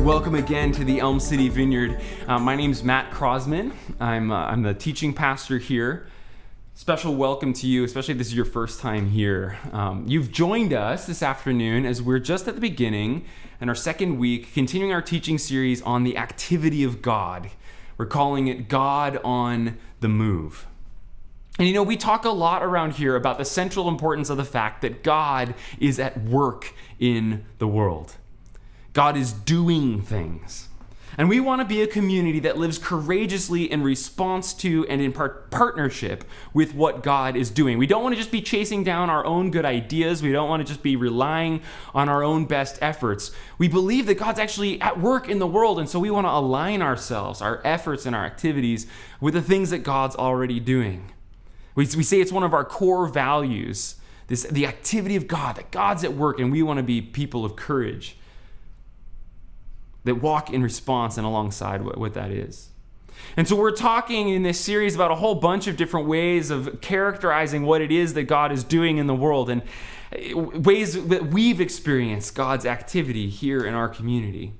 Welcome again to the Elm City Vineyard. My name's Matt Croasmun. I'm the teaching pastor here. Special welcome to you, especially if this is your first time here. You've joined us this afternoon as we're just at the beginning in our second week, continuing our teaching series on the activity of God. We're calling it God on the Move. And you know, we talk a lot around here about the central importance of the fact that God is at work in the world. God is doing things. And we want to be a community that lives courageously in response to and in partnership with what God is doing. We don't want to just be chasing down our own good ideas. We don't want to just be relying on our own best efforts. We believe that God's actually at work in the world, and so we want to align ourselves, our efforts and our activities with the things that God's already doing. We say it's one of our core values, the activity of God, that God's at work, and we want to be people of courage that walk in response and alongside what that is. And so we're talking in this series about a whole bunch of different ways of characterizing what it is that God is doing in the world and ways that we've experienced God's activity here in our community.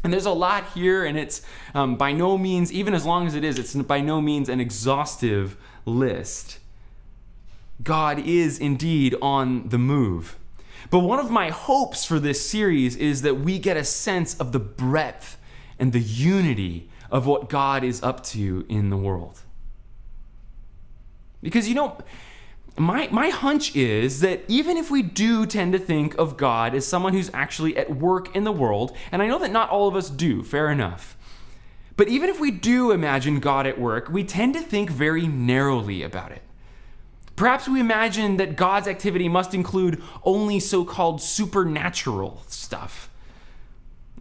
And there's a lot here, and it's by no means, even as long as it is, it's by no means an exhaustive list. God is indeed on the move. But one of my hopes for this series is that we get a sense of the breadth and the unity of what God is up to in the world. Because, you know, my hunch is that even if we do tend to think of God as someone who's actually at work in the world, and I know that not all of us do, fair enough, but even if we do imagine God at work, we tend to think very narrowly about it. Perhaps we imagine that God's activity must include only so-called supernatural stuff.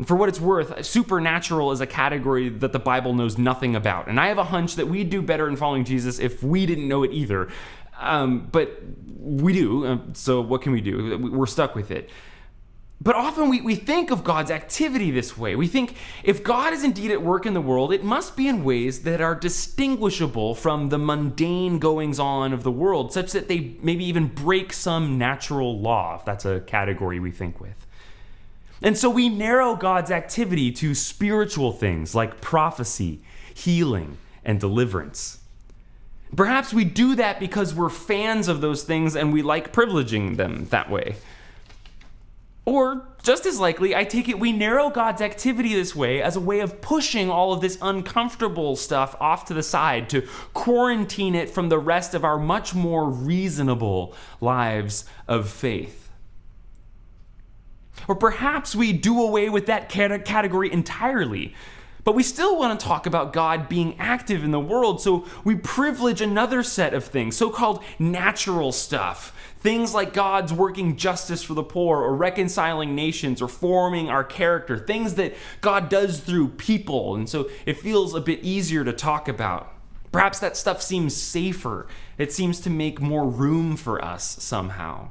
For what it's worth, supernatural is a category that the Bible knows nothing about. And I have a hunch that we'd do better in following Jesus if we didn't know it either. But we do, so what can we do? We're stuck with it. But often we think of God's activity this way. We think if God is indeed at work in the world, it must be in ways that are distinguishable from the mundane goings-on of the world, such that they maybe even break some natural law, if that's a category we think with. And so we narrow God's activity to spiritual things like prophecy, healing, and deliverance. Perhaps we do that because we're fans of those things and we like privileging them that way. Or, just as likely, I take it we narrow God's activity this way as a way of pushing all of this uncomfortable stuff off to the side to quarantine it from the rest of our much more reasonable lives of faith. Or perhaps we do away with that category entirely, but we still want to talk about God being active in the world, so we privilege another set of things, so-called natural stuff. Things like God's working justice for the poor, or reconciling nations, or forming our character. Things that God does through people, and so it feels a bit easier to talk about. Perhaps that stuff seems safer. It seems to make more room for us somehow.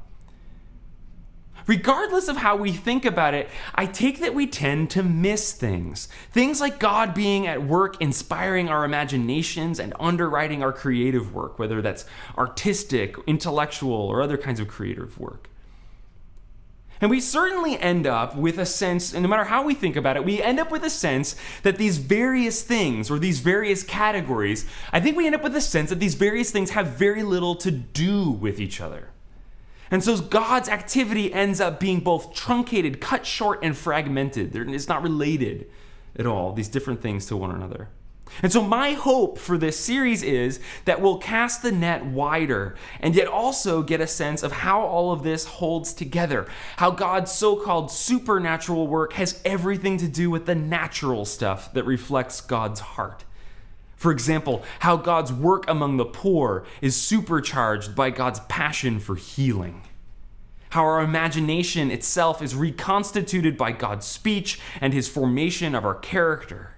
Regardless of how we think about it, I take that we tend to miss things. Things like God being at work inspiring our imaginations and underwriting our creative work, whether that's artistic, intellectual, or other kinds of creative work. And we certainly end up with a sense, and no matter how we think about it, we end up with a sense that these various things, or these various categories, I think we end up with a sense that these various things have very little to do with each other. And so God's activity ends up being both truncated, cut short, and fragmented. It's not related at all, these different things to one another. And so my hope for this series is that we'll cast the net wider and yet also get a sense of how all of this holds together, how God's so-called supernatural work has everything to do with the natural stuff that reflects God's heart. For example, how God's work among the poor is supercharged by God's passion for healing. How our imagination itself is reconstituted by God's speech and his formation of our character.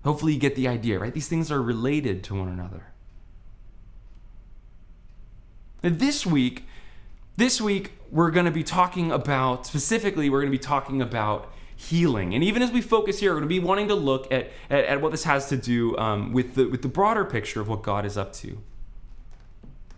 Hopefully you get the idea, right? These things are related to one another. This week we're going to be talking about, specifically, we're going to be talking about healing. And even as we focus here, we're going to be wanting to look at what this has to do with the broader picture of what God is up to.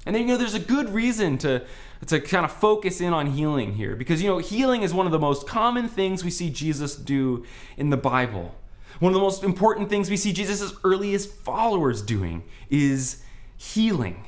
And then, there's a good reason to kind of focus in on healing here, because, healing is one of the most common things we see Jesus do in the Bible. One of the most important things we see Jesus' earliest followers doing is healing.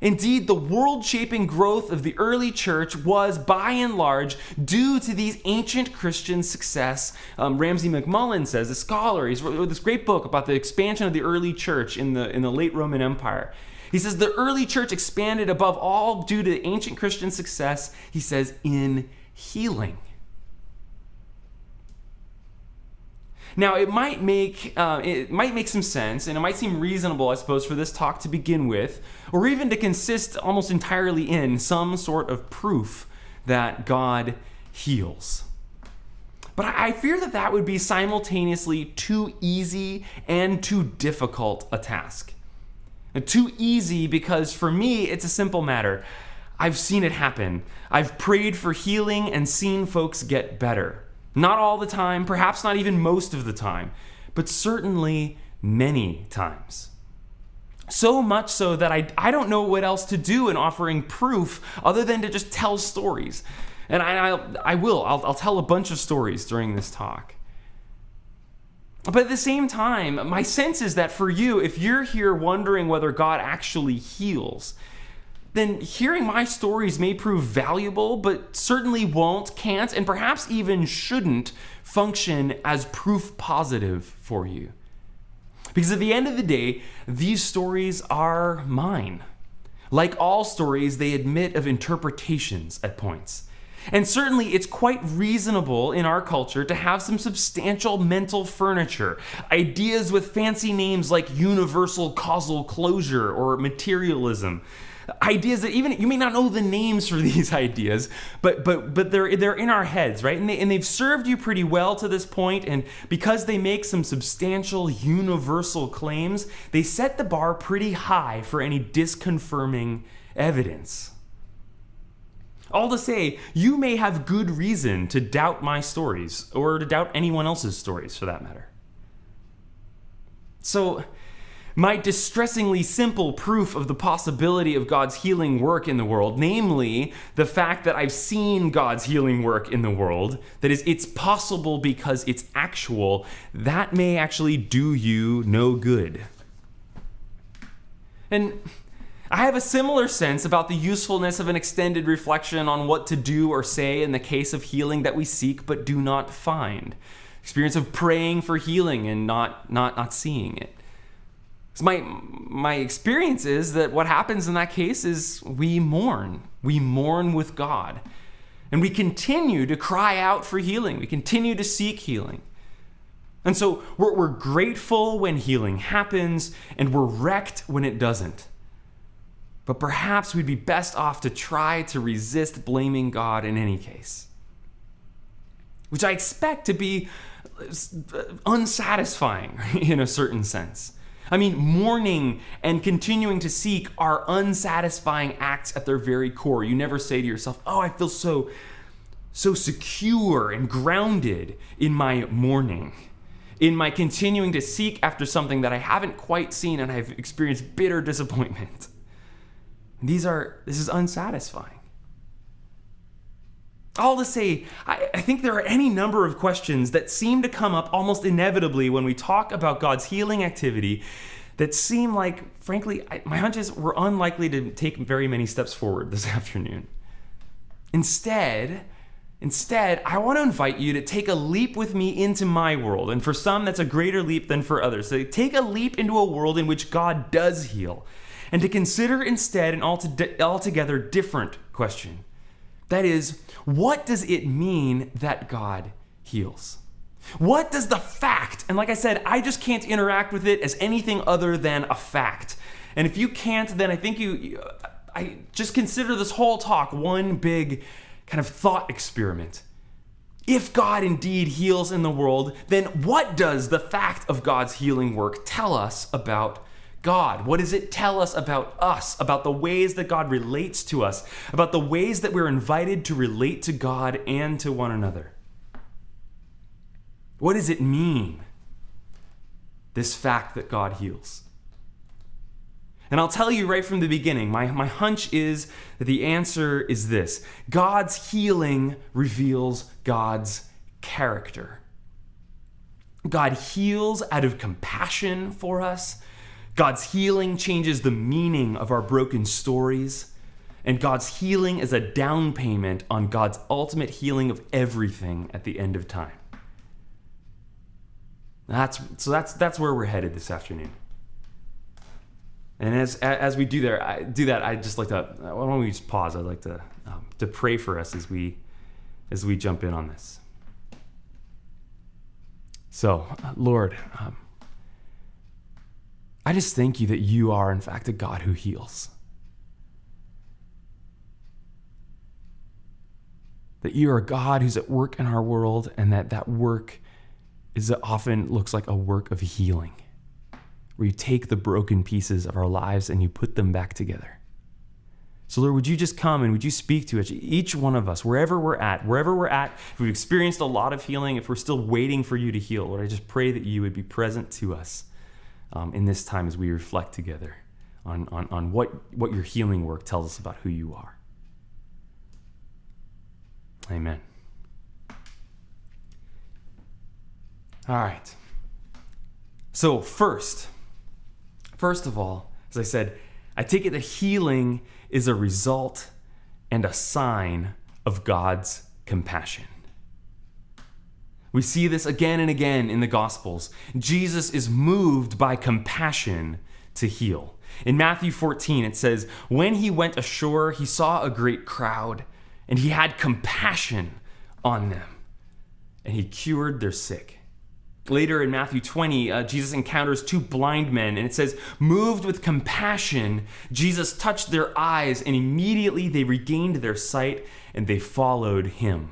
Indeed, the world-shaping growth of the early church was, by and large, due to these ancient Christian success. Ramsay MacMullen says, a scholar, he's wrote this great book about the expansion of the early church in the late Roman Empire. He says the early church expanded above all due to ancient Christian success, he says, in healing. Now, it might make some sense, and it might seem reasonable, I suppose, for this talk to begin with, or even to consist almost entirely in some sort of proof that God heals. But I fear that would be simultaneously too easy and too difficult a task. Too easy because for me, it's a simple matter. I've seen it happen. I've prayed for healing and seen folks get better. Not all the time, perhaps not even most of the time, but certainly many times. So much so that I don't know what else to do in offering proof other than to just tell stories. And I'll tell a bunch of stories during this talk. But at the same time, my sense is that for you, if you're here wondering whether God actually heals, then hearing my stories may prove valuable, but certainly won't, can't, and perhaps even shouldn't function as proof positive for you. Because at the end of the day, these stories are mine. Like all stories, they admit of interpretations at points. And certainly it's quite reasonable in our culture to have some substantial mental furniture, ideas with fancy names like universal causal closure or materialism. Ideas that even you may not know the names for these ideas, but they're in our heads, right? And they've served you pretty well to this point, and because they make some substantial universal claims, they set the bar pretty high for any disconfirming evidence. All to say, you may have good reason to doubt my stories, or to doubt anyone else's stories for that matter. So, my distressingly simple proof of the possibility of God's healing work in the world, namely the fact that I've seen God's healing work in the world, that is, it's possible because it's actual, that may actually do you no good. And I have a similar sense about the usefulness of an extended reflection on what to do or say in the case of healing that we seek but do not find. Experience of praying for healing and not seeing it. So my experience is that what happens in that case is we mourn. We mourn with God. And we continue to cry out for healing. We continue to seek healing. And so we're grateful when healing happens, and we're wrecked when it doesn't. But perhaps we'd be best off to try to resist blaming God in any case, which I expect to be unsatisfying in a certain sense. I mean, mourning and continuing to seek are unsatisfying acts at their very core. You never say to yourself, oh, I feel so secure and grounded in my mourning, in my continuing to seek after something that I haven't quite seen and I've experienced bitter disappointment. This is unsatisfying. All to say, I think there are any number of questions that seem to come up almost inevitably when we talk about God's healing activity that seem like, frankly, my hunch is we're unlikely to take very many steps forward this afternoon. Instead, I want to invite you to take a leap with me into my world. And for some, that's a greater leap than for others. So take a leap into a world in which God does heal, and to consider instead an altogether different question. That is, what does it mean that God heals? What does the fact, and like I said, I just can't interact with it as anything other than a fact. And if you can't, then I think I just consider this whole talk one big kind of thought experiment. If God indeed heals in the world, then what does the fact of God's healing work tell us about God? What does it tell us, about the ways that God relates to us, about the ways that we're invited to relate to God and to one another? What does it mean, this fact that God heals? And I'll tell you right from the beginning, my hunch is that the answer is this: God's healing reveals God's character. God heals out of compassion for us. God's healing changes the meaning of our broken stories. And God's healing is a down payment on God's ultimate healing of everything at the end of time. That's where we're headed this afternoon. And as we do that, I just like to, why don't we just pause? I'd like to pray for us as we jump in on this. So, Lord, I just thank you that you are, in fact, a God who heals. That you are a God who's at work in our world, and that work often looks like a work of healing, where you take the broken pieces of our lives and you put them back together. So Lord, would you just come and would you speak to each one of us, wherever we're at, if we've experienced a lot of healing, if we're still waiting for you to heal, Lord, I just pray that you would be present to us in this time as we reflect together on what your healing work tells us about who you are. Amen. All right. So first of all, as I said, I take it that healing is a result and a sign of God's compassion. We see this again and again in the Gospels. Jesus is moved by compassion to heal. In Matthew 14, it says, "When he went ashore, he saw a great crowd, and he had compassion on them, and he cured their sick." Later in Matthew 20, Jesus encounters two blind men, and it says, "Moved with compassion, Jesus touched their eyes, and immediately they regained their sight, and they followed him."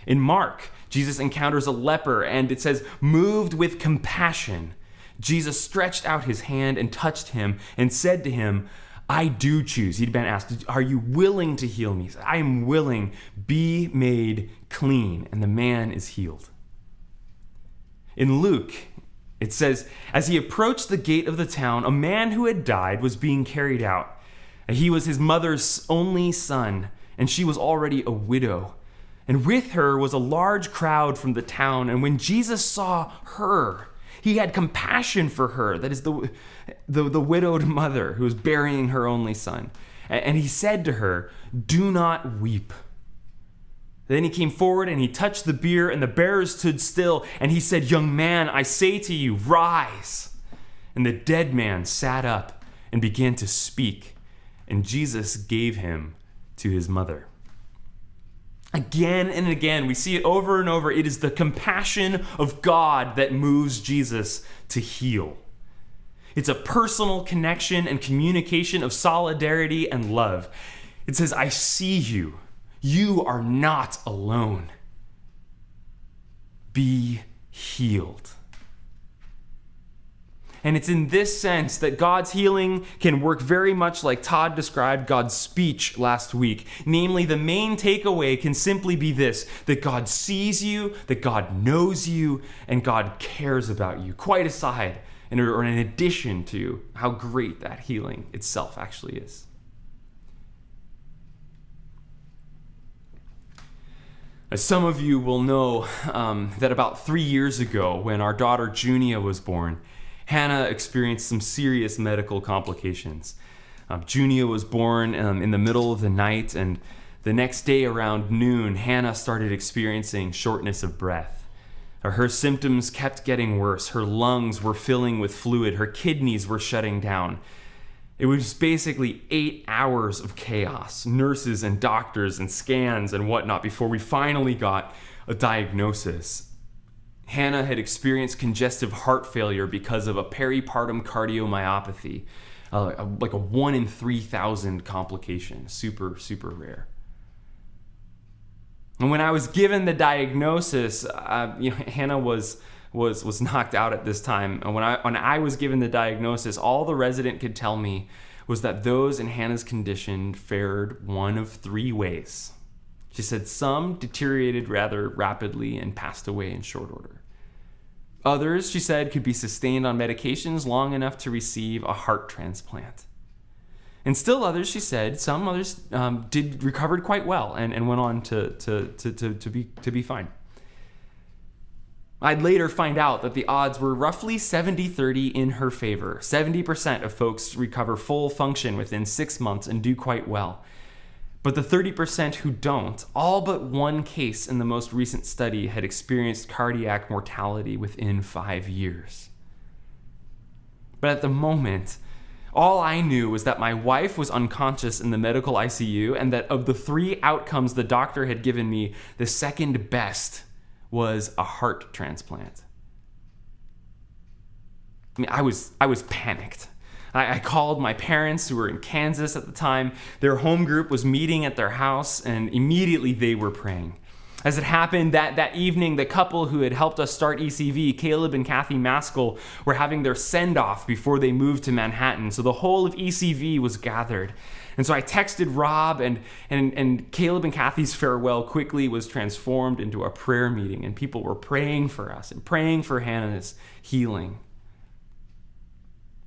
In Mark, Jesus encounters a leper, and it says, "Moved with compassion, Jesus stretched out his hand and touched him and said to him, 'I do choose.'" He'd been asked, "Are you willing to heal me?" He said, "I am willing. Be made clean." And the man is healed. In Luke, it says, "As he approached the gate of the town, a man who had died was being carried out. He was his mother's only son, and she was already a widow. And with her was a large crowd from the town. And when Jesus saw her, he had compassion for her," that is the widowed mother who was burying her only son. "And he said to her, 'Do not weep.' Then he came forward and he touched the bier, and the bearers stood still. And he said, 'Young man, I say to you, rise.' And the dead man sat up and began to speak. And Jesus gave him to his mother." Again and again, we see it over and over. It is the compassion of God that moves Jesus to heal. It's a personal connection and communication of solidarity and love. It says, "I see you. You are not alone. Be healed." And it's in this sense that God's healing can work very much like Todd described God's speech last week. Namely, the main takeaway can simply be this: that God sees you, that God knows you, and God cares about you, quite aside or in addition to how great that healing itself actually is. As some of you will know, that about 3 years ago, when our daughter Junia was born, Hannah experienced some serious medical complications. Junia was born in the middle of the night, and the next day around noon, Hannah started experiencing shortness of breath. Her symptoms kept getting worse. Her lungs were filling with fluid. Her kidneys were shutting down. It was basically 8 hours of chaos, nurses and doctors and scans and whatnot, before we finally got a diagnosis. Hannah had experienced congestive heart failure because of a peripartum cardiomyopathy, like a 1 in 3,000 complication, super, super rare. And when I was given the diagnosis, Hannah was knocked out at this time. And when I was given the diagnosis, all the resident could tell me was that those in Hannah's condition fared one of 3 ways. She said some deteriorated rather rapidly and passed away in short order. Others, she said, could be sustained on medications long enough to receive a heart transplant. And still others, she said, some others recovered quite well and went on to be fine. I'd later find out that the odds were roughly 70-30 in her favor. 70% of folks recover full function within 6 months and do quite well. But the 30% who don't, all but one case in the most recent study had experienced cardiac mortality within 5 years. But at the moment, all I knew was that my wife was unconscious in the medical ICU, and that of the 3 outcomes the doctor had given me, the second best was a heart transplant. I mean, I was panicked. I called my parents, who were in Kansas at the time. Their home group was meeting at their house, and immediately they were praying. As it happened, that evening, the couple who had helped us start ECV, Caleb and Kathy Maskell, were having their send-off before they moved to Manhattan. So the whole of ECV was gathered. And so I texted Rob, and Caleb and Kathy's farewell quickly was transformed into a prayer meeting, and people were praying for us and praying for Hannah's healing.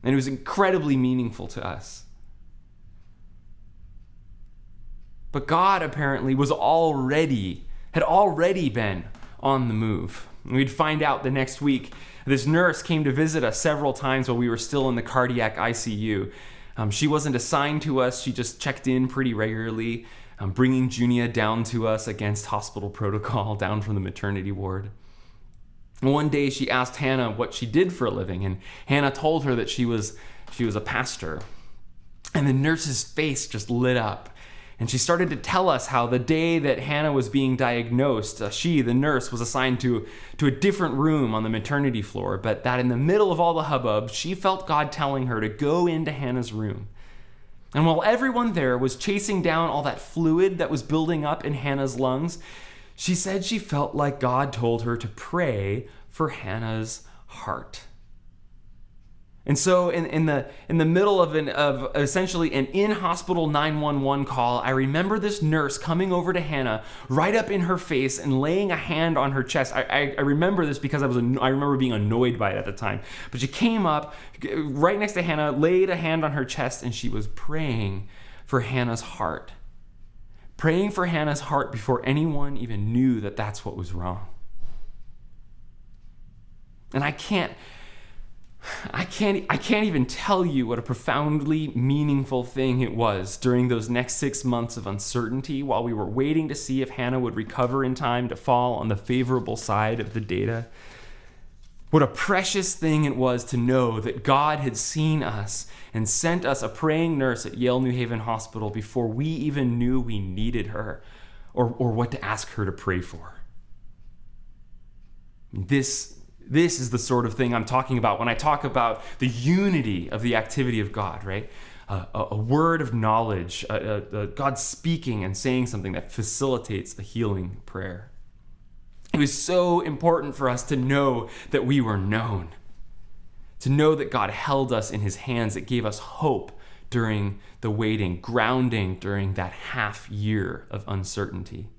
And it was incredibly meaningful to us. But God apparently had already been on the move. And we'd find out the next week. This nurse came to visit us several times while we were still in the cardiac ICU. She wasn't assigned to us. She just checked in pretty regularly, bringing Junia down to us against hospital protocol, down from the maternity ward. One day she asked Hannah what she did for a living, and Hannah told her that she was a pastor. And the nurse's face just lit up. And she started to tell us how the day that Hannah was being diagnosed, she, the nurse, was assigned to a different room on the maternity floor, but that in the middle of all the hubbub, she felt God telling her to go into Hannah's room. And while everyone there was chasing down all that fluid that was building up in Hannah's lungs, she said she felt like God told her to pray for Hannah's heart. And so in the middle of essentially an in-hospital 911 call, I remember this nurse coming over to Hannah right up in her face and laying a hand on her chest. I remember this because I remember being annoyed by it at the time. But she came up right next to Hannah, laid a hand on her chest, and she was praying for Hannah's heart. Praying for Hannah's heart before anyone even knew that that's what was wrong. And I can't even tell you what a profoundly meaningful thing it was during those next 6 months of uncertainty while we were waiting to see if Hannah would recover in time to fall on the favorable side of the data. What a precious thing it was to know that God had seen us and sent us a praying nurse at Yale New Haven Hospital before we even knew we needed her or what to ask her to pray for. This is the sort of thing I'm talking about when I talk about the unity of the activity of God, right? A word of knowledge, God speaking and saying something that facilitates a healing prayer. It was so important for us to know that we were known, to know that God held us in his hands. It gave us hope during the waiting, grounding during that half year of uncertainty.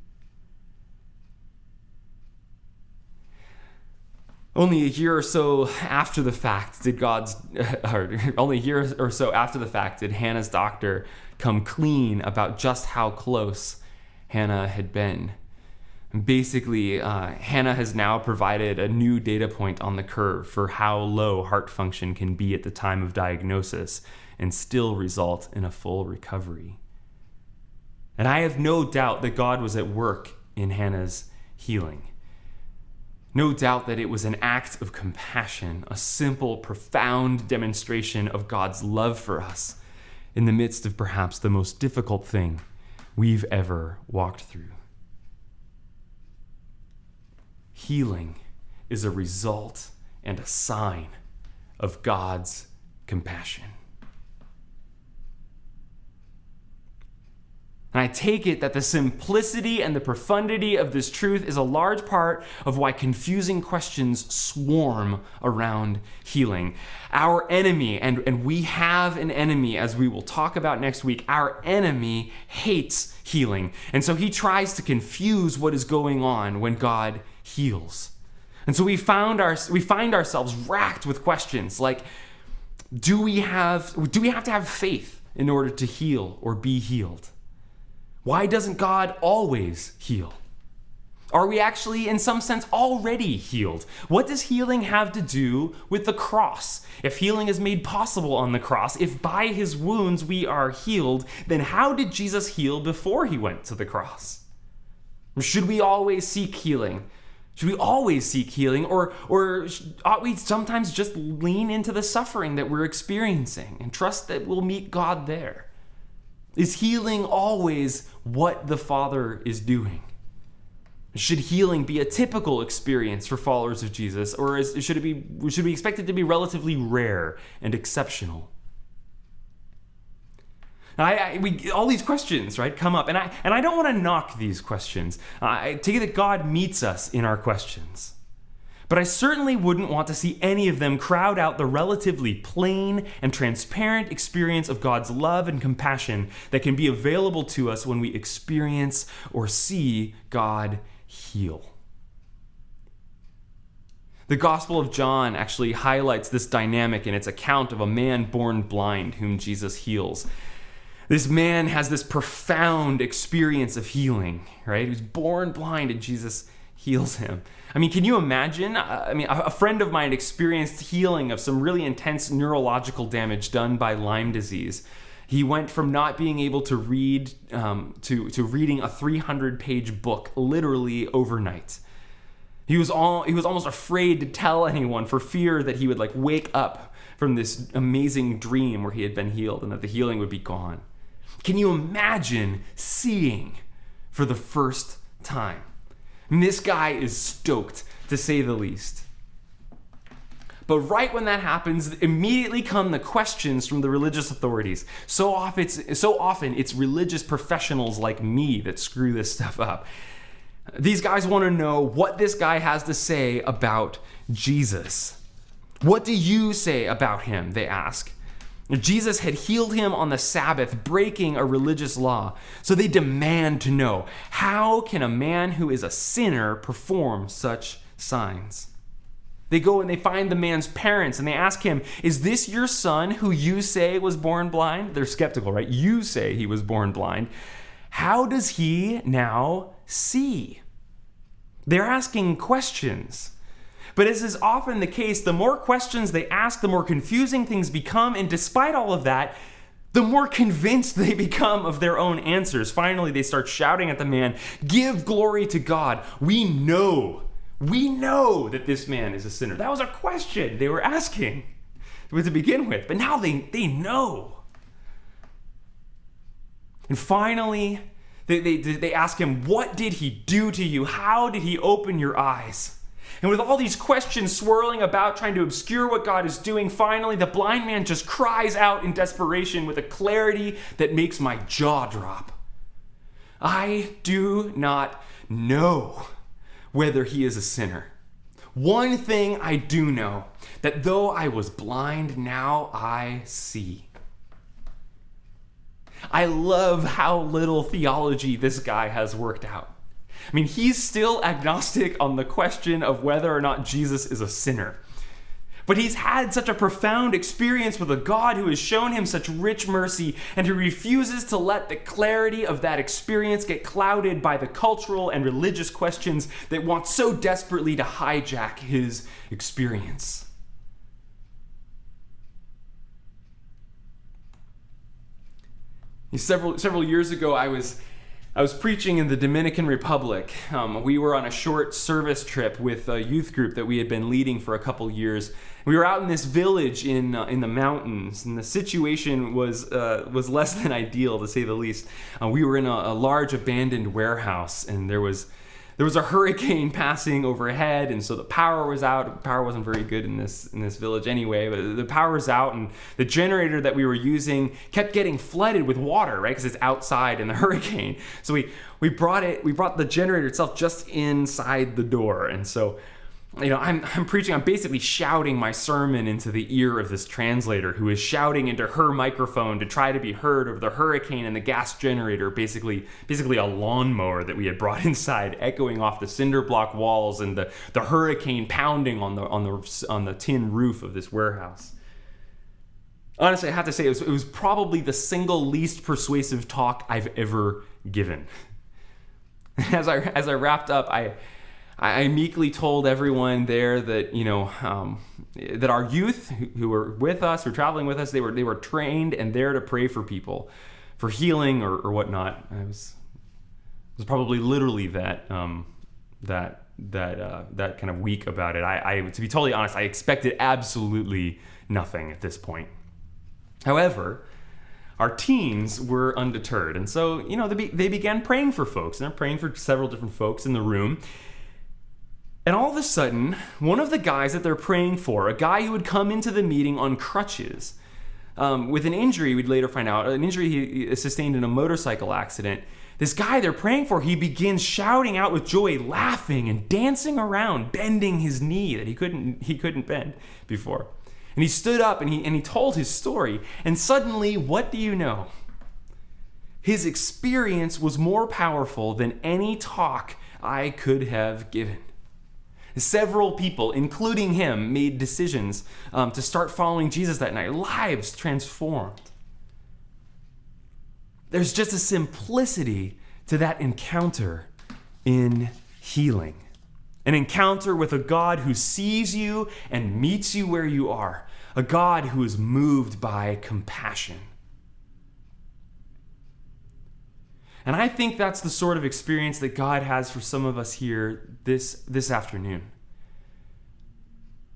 Only a year or so after the fact did Hannah's doctor come clean about just how close Hannah had been. And basically, Hannah has now provided a new data point on the curve for how low heart function can be at the time of diagnosis and still result in a full recovery. And I have no doubt that God was at work in Hannah's healing. No doubt that it was an act of compassion, a simple, profound demonstration of God's love for us in the midst of perhaps the most difficult thing we've ever walked through. Healing is a result and a sign of God's compassion. And I take it that the simplicity and the profundity of this truth is a large part of why confusing questions swarm around healing. Our enemy, and we have an enemy, as we will talk about next week, our enemy hates healing. And so he tries to confuse what is going on when God heals. And so we find ourselves racked with questions like, do we have to have faith in order to heal or be healed? Why doesn't God always heal? Are we actually, in some sense, already healed? What does healing have to do with the cross? If healing is made possible on the cross, if by his wounds we are healed, then how did Jesus heal before he went to the cross? Should we always seek healing? Should we always seek healing? Or ought we sometimes just lean into the suffering that we're experiencing and trust that we'll meet God there? Is healing always what the Father is doing? Should healing be a typical experience for followers of Jesus, or should we expect it to be relatively rare and exceptional? All these questions, right, come up, and I don't want to knock these questions. I take it that God meets us in our questions, but I certainly wouldn't want to see any of them crowd out the relatively plain and transparent experience of God's love and compassion that can be available to us when we experience or see God heal. The Gospel of John actually highlights this dynamic in its account of a man born blind whom Jesus heals. This man has this profound experience of healing, right? He was born blind and Jesus heals him. I mean, can you imagine? A friend of mine experienced healing of some really intense neurological damage done by Lyme disease. He went from not being able to read to reading a 300-page book literally overnight. He was almost afraid to tell anyone for fear that he would wake up from this amazing dream where he had been healed and that the healing would be gone. Can you imagine seeing for the first time? And this guy is stoked, to say the least. But right when that happens, immediately come the questions from the religious authorities. So often it's religious professionals like me that screw this stuff up. These guys want to know what this guy has to say about Jesus. What do you say about him, they ask. Jesus had healed him on the Sabbath, breaking a religious law. So they demand to know, how can a man who is a sinner perform such signs? They go and they find the man's parents and they ask him, is this your son who you say was born blind? They're skeptical, right? You say he was born blind. How does he now see? They're asking questions. But as is often the case, the more questions they ask, the more confusing things become. And despite all of that, the more convinced they become of their own answers. Finally, they start shouting at the man, give glory to God. We know that this man is a sinner. That was a question they were asking to begin with. But now they know. And finally, they ask him, what did he do to you? How did he open your eyes? And with all these questions swirling about, trying to obscure what God is doing, finally the blind man just cries out in desperation with a clarity that makes my jaw drop. I do not know whether he is a sinner. One thing I do know, that though I was blind, now I see. I love how little theology this guy has worked out. I mean, he's still agnostic on the question of whether or not Jesus is a sinner. But he's had such a profound experience with a God who has shown him such rich mercy, and who refuses to let the clarity of that experience get clouded by the cultural and religious questions that want so desperately to hijack his experience. Several years ago, I was preaching in the Dominican Republic. We were on a short service trip with a youth group that we had been leading for a couple years. We were out in this village in the mountains, and the situation was less than ideal, to say the least. We were in a large abandoned warehouse, and there was a hurricane passing overhead, and so the power was out. The power wasn't very good in this village anyway, but the power was out, and the generator that we were using kept getting flooded with water, right? Because it's outside in the hurricane. So we brought the generator itself just inside the door, and so I'm preaching, I'm basically shouting my sermon into the ear of this translator who is shouting into her microphone to try to be heard over the hurricane and the gas generator, basically a lawnmower that we had brought inside, echoing off the cinder block walls and the hurricane pounding on the tin roof of this warehouse. Honestly, I have to say, it was probably the single least persuasive talk I've ever given. As I wrapped up, I meekly told everyone there that, that our youth who were with us, who were traveling with us, they were trained and there to pray for people, for healing or whatnot. It was probably literally that kind of weak about it. I to be totally honest, I expected absolutely nothing at this point. However, our teens were undeterred, and so they began praying for folks, and they're praying for several different folks in the room. And all of a sudden, one of the guys that they're praying for, a guy who had come into the meeting on crutches, with an injury, we'd later find out, an injury he sustained in a motorcycle accident. This guy they're praying for, he begins shouting out with joy, laughing and dancing around, bending his knee that he couldn't bend before. And he stood up and he told his story. And suddenly, what do you know? His experience was more powerful than any talk I could have given. Several people, including him, made decisions to start following Jesus that night. Lives transformed. There's just a simplicity to that encounter in healing. An encounter with a God who sees you and meets you where you are. A God who is moved by compassion. And I think that's the sort of experience that God has for some of us here this afternoon.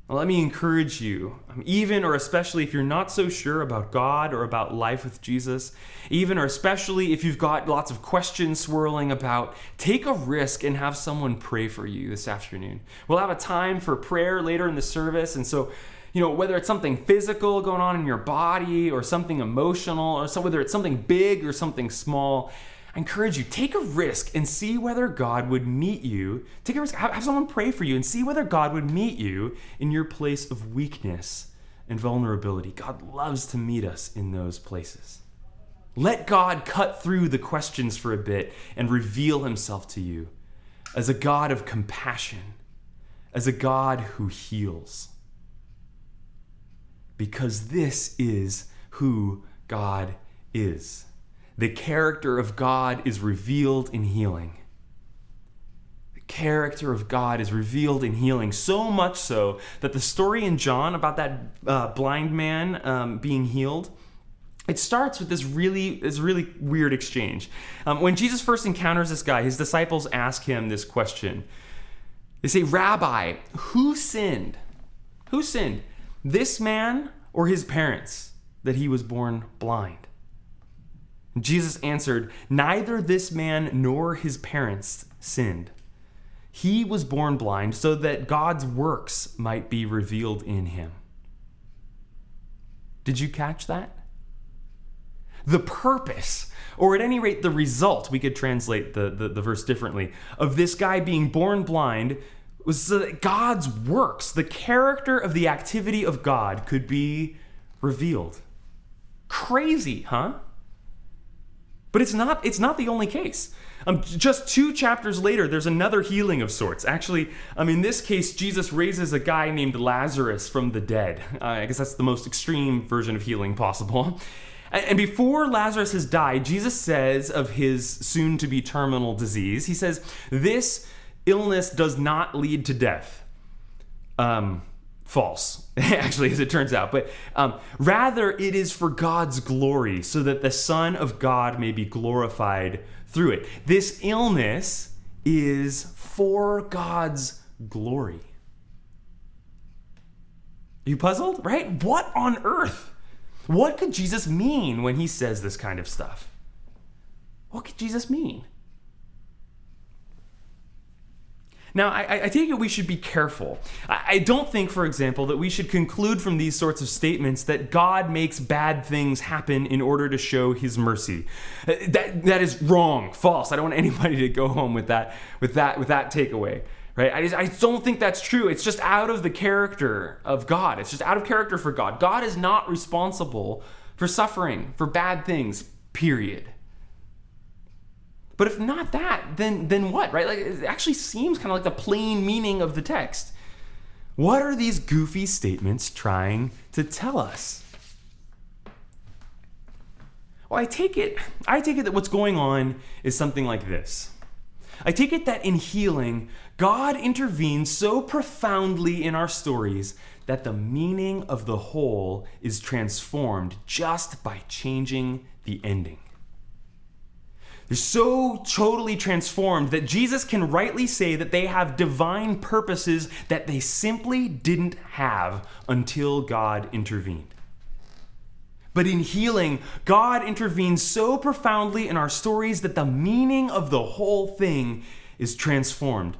Well, let me encourage you, even or especially if you're not so sure about God or about life with Jesus, even or especially if you've got lots of questions swirling about, take a risk and have someone pray for you this afternoon. We'll have a time for prayer later in the service, and so whether it's something physical going on in your body or something emotional, or whether it's something big or something small, I encourage you, take a risk and see whether God would meet you. Take a risk, have someone pray for you and see whether God would meet you in your place of weakness and vulnerability. God loves to meet us in those places. Let God cut through the questions for a bit and reveal himself to you as a God of compassion, as a God who heals. Because this is who God is. The character of God is revealed in healing. The character of God is revealed in healing, so much so that the story in John about that blind man being healed, it starts with this really weird exchange. When Jesus first encounters this guy, his disciples ask him this question. They say, "Rabbi, who sinned? Who sinned, this man or his parents, that he was born blind?" Jesus answered, "Neither this man nor his parents sinned. He was born blind so that God's works might be revealed in him." Did you catch that? The purpose, or at any rate the result, we could translate the verse differently, of this guy being born blind was so that God's works, the character of the activity of God, could be revealed. Crazy, huh? But it's not the only case. Just 2 chapters later, there's another healing of sorts. Actually, in this case, Jesus raises a guy named Lazarus from the dead. I guess that's the most extreme version of healing possible. And before Lazarus has died, Jesus says of his soon-to-be terminal disease, he says, "This illness does not lead to death." False, actually, as it turns out. But rather, it is for God's glory, so that the Son of God may be glorified through it. This illness is for God's glory. Are you puzzled? Right? What on earth? What could Jesus mean when he says this kind of stuff? What could Jesus mean? Now, I take it we should be careful. I don't think, for example, that we should conclude from these sorts of statements that God makes bad things happen in order to show his mercy. That is wrong, false. I don't want anybody to go home with that takeaway. right? I don't think that's true. It's just out of the character of God. It's just out of character for God. God is not responsible for suffering, for bad things, period. But if not that, then what, right? Like, it actually seems kind of like the plain meaning of the text. What are these goofy statements trying to tell us? Well, I take it that what's going on is something like this. I take it that in healing, God intervenes so profoundly in our stories that the meaning of the whole is transformed just by changing the ending. They're so totally transformed that Jesus can rightly say that they have divine purposes that they simply didn't have until God intervened. But in healing, God intervenes so profoundly in our stories that the meaning of the whole thing is transformed.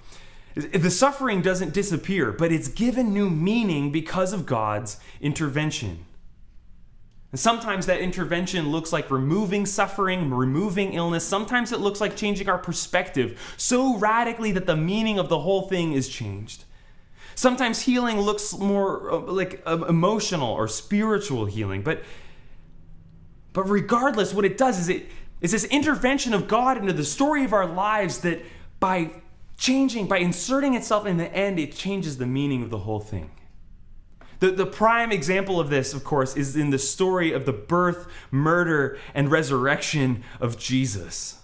The suffering doesn't disappear, but it's given new meaning because of God's intervention. And sometimes that intervention looks like removing suffering, removing illness. Sometimes it looks like changing our perspective so radically that the meaning of the whole thing is changed. Sometimes healing looks more like emotional or spiritual healing. But regardless, what it does is this intervention of God into the story of our lives that by inserting itself in the end, it changes the meaning of the whole thing. The prime example of this, of course, is in the story of the birth, murder, and resurrection of Jesus.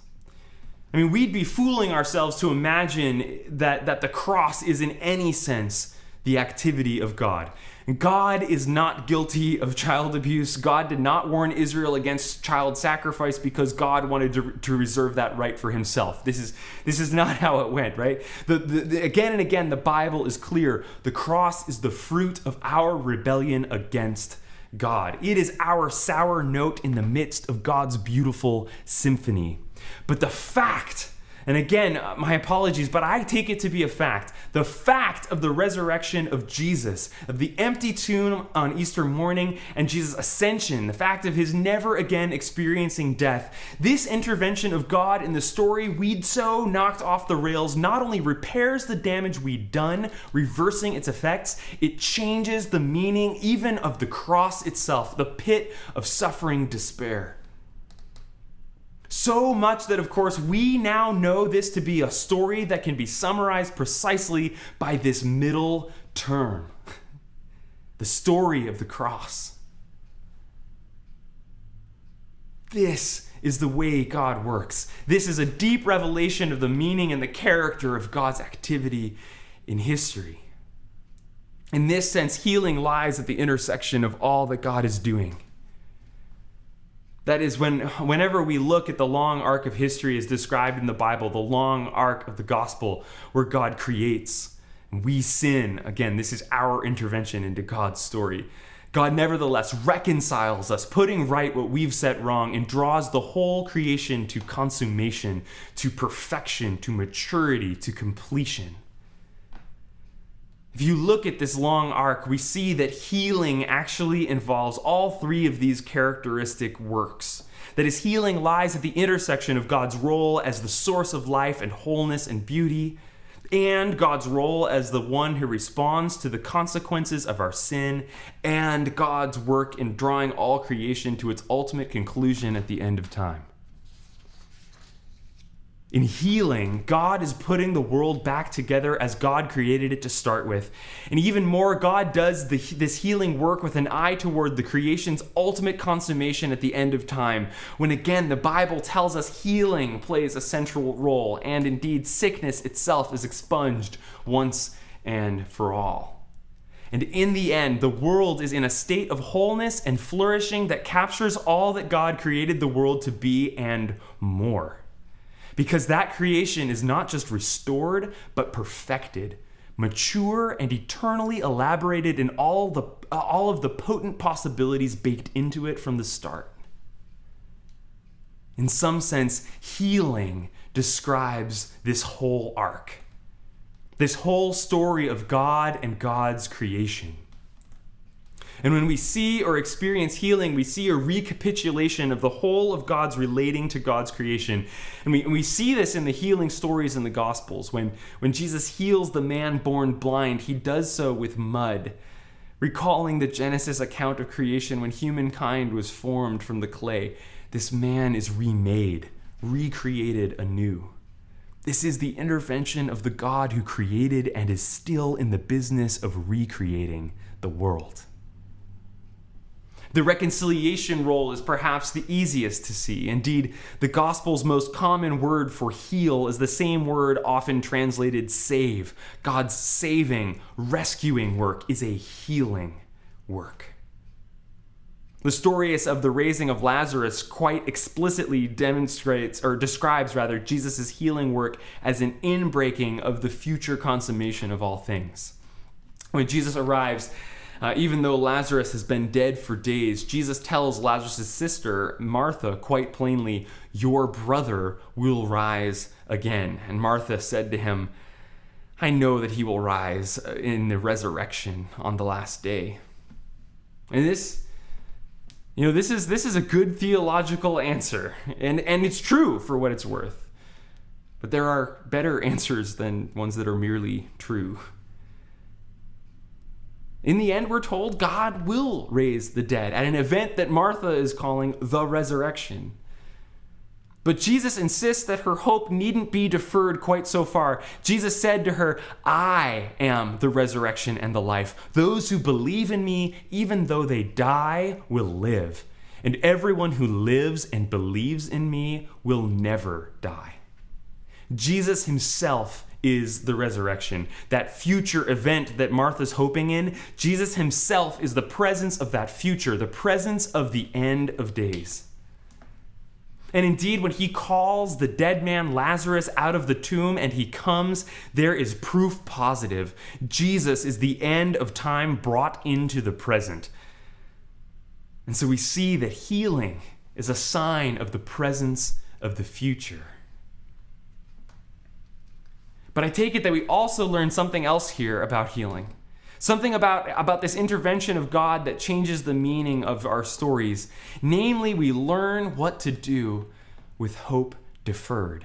I mean, we'd be fooling ourselves to imagine that the cross is in any sense the activity of God. God is not guilty of child abuse. God did not warn Israel against child sacrifice because God wanted to reserve that right for himself. This is not how it went, right? Again and again, the Bible is clear. The cross is the fruit of our rebellion against God. It is our sour note in the midst of God's beautiful symphony. But the fact, and again, my apologies, but I take it to be a fact. The fact of the resurrection of Jesus, of the empty tomb on Easter morning and Jesus' ascension, the fact of his never again experiencing death, this intervention of God in the story we'd so knocked off the rails not only repairs the damage we'd done, reversing its effects, it changes the meaning even of the cross itself, the pit of suffering despair. So much that, of course, we now know this to be a story that can be summarized precisely by this middle term, the story of the cross. This is the way God works. This is a deep revelation of the meaning and the character of God's activity in history. In this sense, healing lies at the intersection of all that God is doing. That is, whenever we look at the long arc of history as described in the Bible, the long arc of the gospel where God creates and we sin, again, this is our intervention into God's story. God nevertheless reconciles us, putting right what we've set wrong, and draws the whole creation to consummation, to perfection, to maturity, to completion. If you look at this long arc, we see that healing actually involves all three of these characteristic works. That is, healing lies at the intersection of God's role as the source of life and wholeness and beauty, and God's role as the one who responds to the consequences of our sin, and God's work in drawing all creation to its ultimate conclusion at the end of time. In healing, God is putting the world back together as God created it to start with. And even more, God does this healing work with an eye toward the creation's ultimate consummation at the end of time, when again, the Bible tells us healing plays a central role, and indeed sickness itself is expunged once and for all. And in the end, the world is in a state of wholeness and flourishing that captures all that God created the world to be and more. Because that creation is not just restored, but perfected, mature, and eternally elaborated in all of the potent possibilities baked into it from the start. In some sense, healing describes this whole arc, this whole story of God and God's creation. And when we see or experience healing, we see a recapitulation of the whole of God's relating to God's creation. And we see this in the healing stories in the Gospels. When Jesus heals the man born blind, he does so with mud, recalling the Genesis account of creation when humankind was formed from the clay. This man is remade, recreated anew. This is the intervention of the God who created and is still in the business of recreating the world. The reconciliation role is perhaps the easiest to see. Indeed, the gospel's most common word for heal is the same word often translated save. God's saving, rescuing work is a healing work. The story of the raising of Lazarus quite explicitly describes Jesus' healing work as an inbreaking of the future consummation of all things. When Jesus arrives, even though Lazarus has been dead for days, Jesus tells Lazarus' sister, Martha, quite plainly, "Your brother will rise again." And Martha said to him, "I know that he will rise in the resurrection on the last day." And this is a good theological answer, and it's true for what it's worth. But there are better answers than ones that are merely true. In the end, we're told God will raise the dead at an event that Martha is calling the resurrection. But Jesus insists that her hope needn't be deferred quite so far. Jesus said to her, "I am the resurrection and the life. Those who believe in me, even though they die, will live. And everyone who lives and believes in me will never die." Jesus himself is the resurrection. That future event that Martha's hoping in, Jesus himself is the presence of that future, the presence of the end of days. And indeed, when he calls the dead man Lazarus out of the tomb and he comes, there is proof positive. Jesus is the end of time brought into the present. And so we see that healing is a sign of the presence of the future. But I take it that we also learn something else here about healing. Something about this intervention of God that changes the meaning of our stories. Namely, we learn what to do with hope deferred.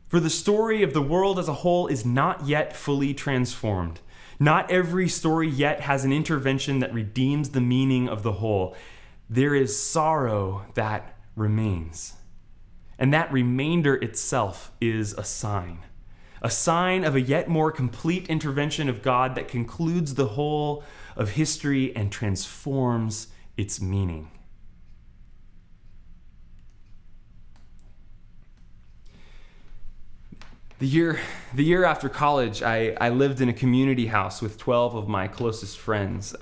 For the story of the world as a whole is not yet fully transformed. Not every story yet has an intervention that redeems the meaning of the whole. There is sorrow that remains. And that remainder itself is a sign of a yet more complete intervention of God that concludes the whole of history and transforms its meaning. The year after college, I lived in a community house with 12 of my closest friends.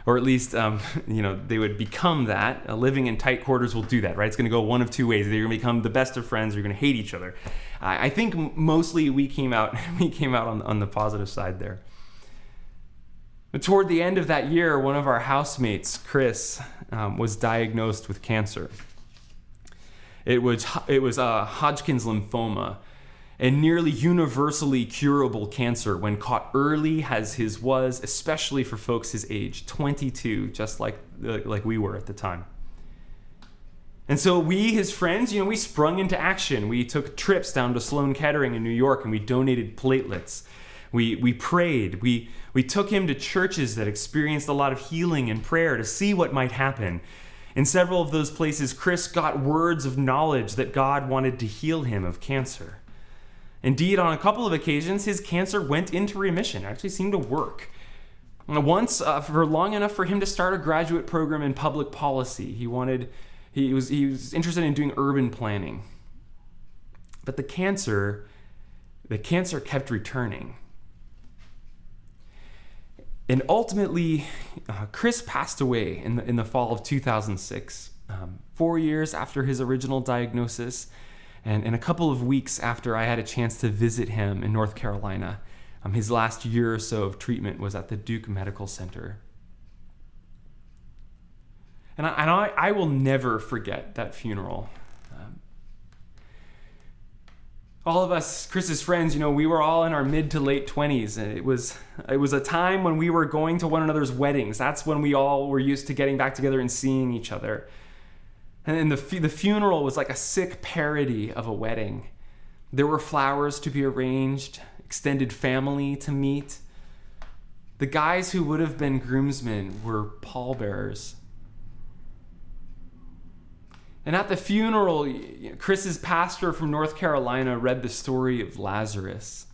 Or at least, they would become that. Living in tight quarters will do that, right? It's going to go one of two ways. Either you're going to become the best of friends or you're going to hate each other. I think mostly we came out on the positive side there. But toward the end of that year, one of our housemates, Chris, was diagnosed with cancer. It was Hodgkin's lymphoma, a nearly universally curable cancer when caught early, as his was, especially for folks his age, 22, just like we were at the time. And so we, his friends, we sprung into action. We took trips down to Sloan Kettering in New York, and we donated platelets. We prayed. We took him to churches that experienced a lot of healing and prayer to see what might happen. In several of those places, Chris got words of knowledge that God wanted to heal him of cancer. Indeed, on a couple of occasions, his cancer went into remission. It actually seemed to work. Once, for long enough for him to start a graduate program in public policy. He was interested in doing urban planning. But the cancer kept returning. And ultimately, Chris passed away in the fall of 2006, 4 years after his original diagnosis. And a couple of weeks after I had a chance to visit him in North Carolina. His last year or so of treatment was at the Duke Medical Center. And I will never forget that funeral. All of us, Chris's friends, we were all in our mid to late 20s. And it was a time when we were going to one another's weddings. That's when we all were used to getting back together and seeing each other. And the funeral was like a sick parody of a wedding. There were flowers to be arranged, extended family to meet. The guys who would have been groomsmen were pallbearers. And at the funeral, Chris's pastor from North Carolina read the story of Lazarus.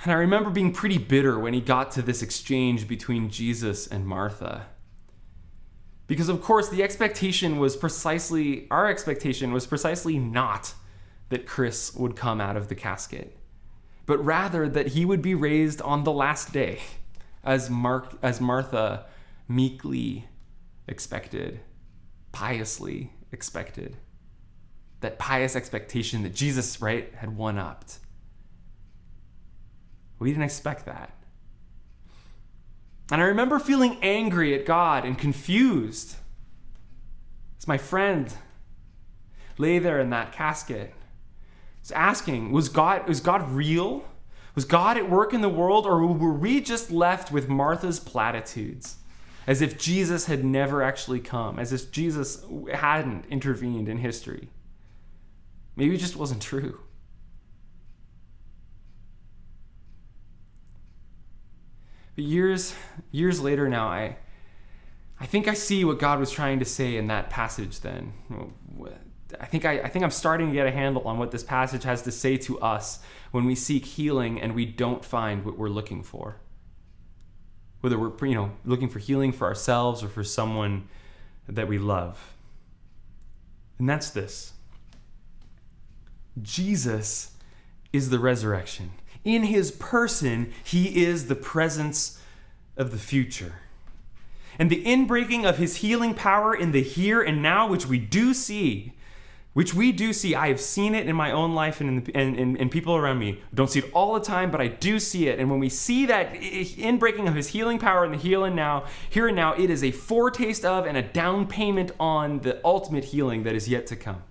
And I remember being pretty bitter when he got to this exchange between Jesus and Martha. Because of course, our expectation was precisely not that Chris would come out of the casket, but rather that he would be raised on the last day, as Martha meekly expected, piously expected. That pious expectation that Jesus, right, had one-upped. We didn't expect that. And I remember feeling angry at God and confused as my friend lay there in that casket. I was asking, was God real? Was God at work in the world, or were we just left with Martha's platitudes? As if Jesus had never actually come, as if Jesus hadn't intervened in history. Maybe it just wasn't true. But years later now, I think I see what God was trying to say in that passage then. I think I'm starting to get a handle on what this passage has to say to us when we seek healing and we don't find what we're looking for. Whether we're looking for healing for ourselves or for someone that we love. And that's this. Jesus is the resurrection. In his person, he is the presence of the future. And the inbreaking of his healing power in the here and now, which we do see, I have seen it in my own life and in people around me. I don't see it all the time, but I do see it. And when we see that inbreaking of his healing power in the here and now, it is a foretaste of and a down payment on the ultimate healing that is yet to come.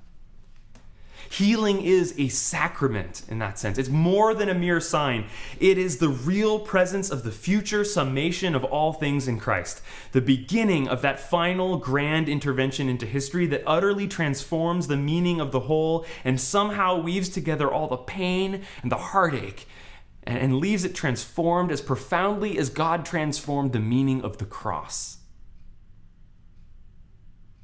Healing is a sacrament in that sense. It's more than a mere sign. It is the real presence of the future summation of all things in Christ. The beginning of that final grand intervention into history that utterly transforms the meaning of the whole and somehow weaves together all the pain and the heartache and leaves it transformed as profoundly as God transformed the meaning of the cross.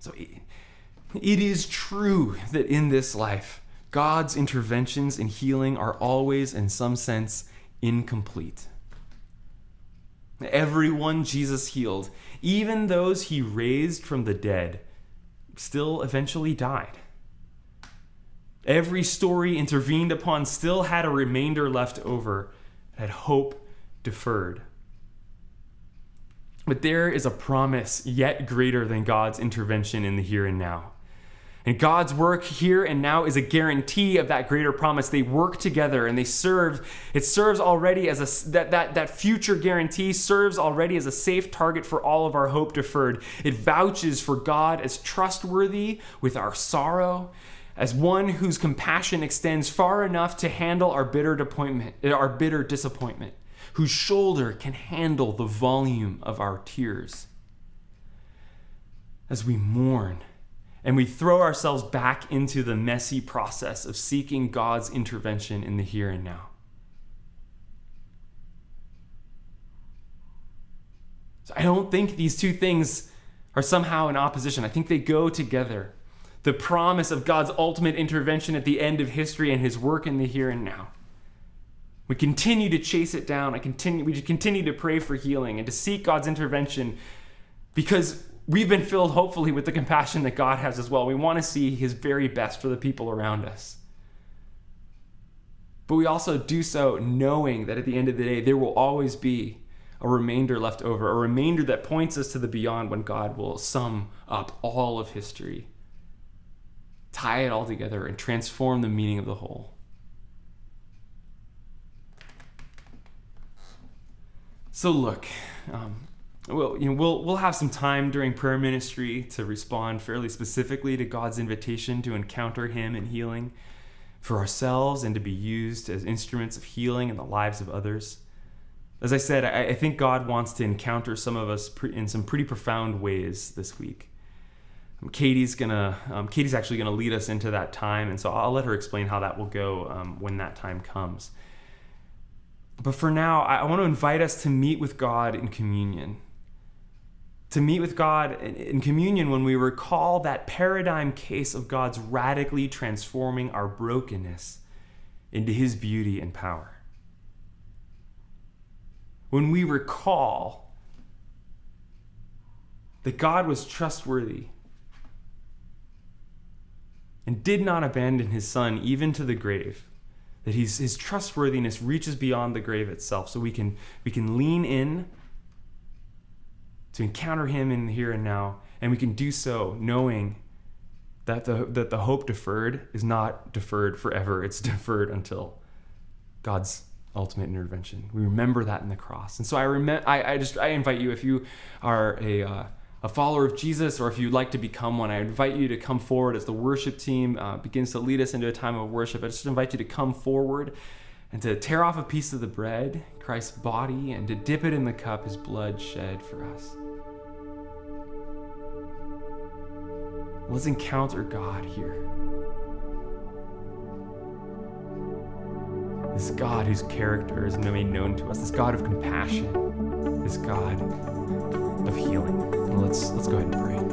So it is true that in this life, God's interventions in healing are always, in some sense, incomplete. Everyone Jesus healed, even those he raised from the dead, still eventually died. Every story intervened upon still had a remainder left over, had hope deferred. But there is a promise yet greater than God's intervention in the here and now. And God's work here and now is a guarantee of that greater promise. They work together and they serve. It serves already as that future guarantee serves already as a safe target for all of our hope deferred. It vouches for God as trustworthy with our sorrow, as one whose compassion extends far enough to handle our bitter disappointment, whose shoulder can handle the volume of our tears. As we mourn, and we throw ourselves back into the messy process of seeking God's intervention in the here and now. So I don't think these two things are somehow in opposition. I think they go together. The promise of God's ultimate intervention at the end of history and his work in the here and now. We continue to chase it down. We continue to pray for healing and to seek God's intervention because we've been filled, hopefully, with the compassion that God has as well. We want to see his very best for the people around us. But we also do so knowing that at the end of the day, there will always be a remainder left over, a remainder that points us to the beyond when God will sum up all of history, tie it all together, and transform the meaning of the whole. So look, we'll have some time during prayer ministry to respond fairly specifically to God's invitation to encounter him in healing. for ourselves and to be used as instruments of healing in the lives of others. As I said, I think God wants to encounter some of us in some pretty profound ways this week. Katie's actually gonna lead us into that time, and so I'll let her explain how that will go when that time comes. But for now, I want to invite us to meet with God in communion. To meet with God in communion when we recall that paradigm case of God's radically transforming our brokenness into his beauty and power. When we recall that God was trustworthy and did not abandon his son even to the grave, that his trustworthiness reaches beyond the grave itself, so we can lean in to encounter him in the here and now, and we can do so knowing that the hope deferred is not deferred forever. It's deferred until God's ultimate intervention. We remember that in the cross. And so I invite you, if you are a follower of Jesus, or if you'd like to become one, I invite you to come forward as the worship team begins to lead us into a time of worship. I just invite you to come forward and to tear off a piece of the bread, Christ's body, and to dip it in the cup, his blood shed for us. Let's encounter God here. This God whose character is made known to us, this God of compassion, this God of healing. Let's go ahead and pray.